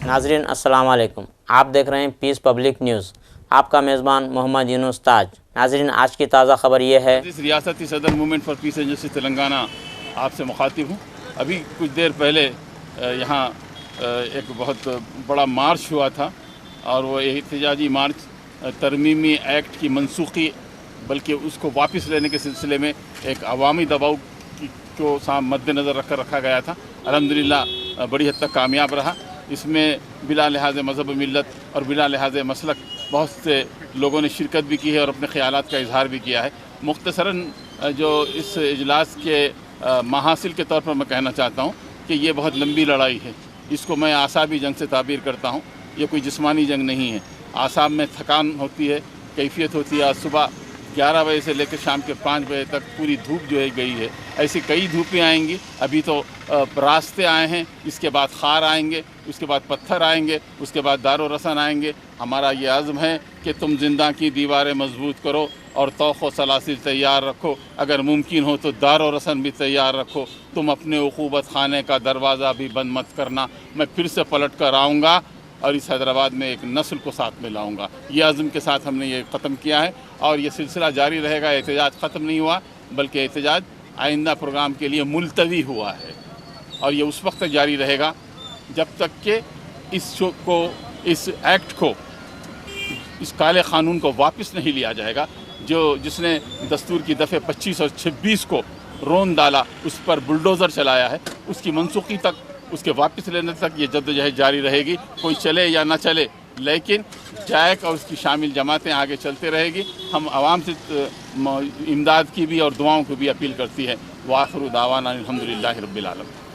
नाजरीन अस्सलाम वालेकुम। आप देख रहे हैं पीस पब्लिक न्यूज़। आपका मेज़बान मोहम्मद यूनुस ताज। नाजरीन आज की ताज़ा खबर ये है, इस रियासती सदर movement for piece and justice Telangana आपसे मुखातिब हूँ। अभी कुछ देर पहले यहाँ एक बहुत बड़ा मार्च हुआ था और वो एहतजाजी मार्च तरमीमी एक्ट की मनसूखी बल्कि उसको वापस लेने के सिलसिले में एक अवामी दबाव को मद्देनज़र रखा गया था। अल्हम्दुलिल्लाह बड़ी हद तक कामयाब रहा। इसमें बिला लिहाज मज़हब मिल्लत और बिला लिहाज मसलक बहुत से लोगों ने शिरकत भी की है और अपने ख़यालात का इजहार भी किया है। मुख्तसरन जो इस इजलास के महासिल के तौर पर मैं कहना चाहता हूँ कि ये बहुत लंबी लड़ाई है। इसको मैं आसाबी जंग से ताबीर करता हूँ। ये कोई जिस्मानी जंग नहीं है। आसाब में थकान होती है, कैफियत होती है। आज सुबह 11 बजे से लेकर शाम के 5 बजे तक पूरी धूप जो है गई है। ऐसी कई धूपें आएंगी। अभी तो रास्ते आए हैं, इसके बाद खार आएंगे, उसके बाद पत्थर आएंगे, उसके बाद दारो रसन आएंगे। हमारा ये आज़म है कि तुम जिंदा की दीवारें मजबूत करो और तौख़ सलासिल तैयार रखो। अगर मुमकिन हो तो दारो रसन भी तैयार रखो। तुम अपने उक़ूबत खाने का दरवाज़ा भी बंद मत करना। मैं फिर से पलट कर आऊँगा और इस हैदराबाद में एक नस्ल को साथ में लाऊंगा। ये आज़म के साथ हमने ये ख़त्म किया है और ये सिलसिला जारी रहेगा। एहतजाज ख़त्म नहीं हुआ बल्कि एहतजाज आइंदा प्रोग्राम के लिए मुलतवी हुआ है और ये उस वक्त तक जारी रहेगा जब तक कि इस एक्ट को, इस काले क़ानून को वापस नहीं लिया जाएगा। जिसने दस्तूर की दफ़े 25 और 26 को रोन डाला, उस पर बुलडोज़र चलाया है, उसकी मनसूखी तक, उसके वापस लेने तक ये जद्दोजहद जारी रहेगी। कोई चले या ना चले, लेकिन जैक और उसकी शामिल जमातें आगे चलते रहेगी। हम आवाम से इमदाद की भी और दुआओं की भी अपील करती है। व आखिर दावाना अल्हम्दुलिल्लाहि रब्बिल आलमीन।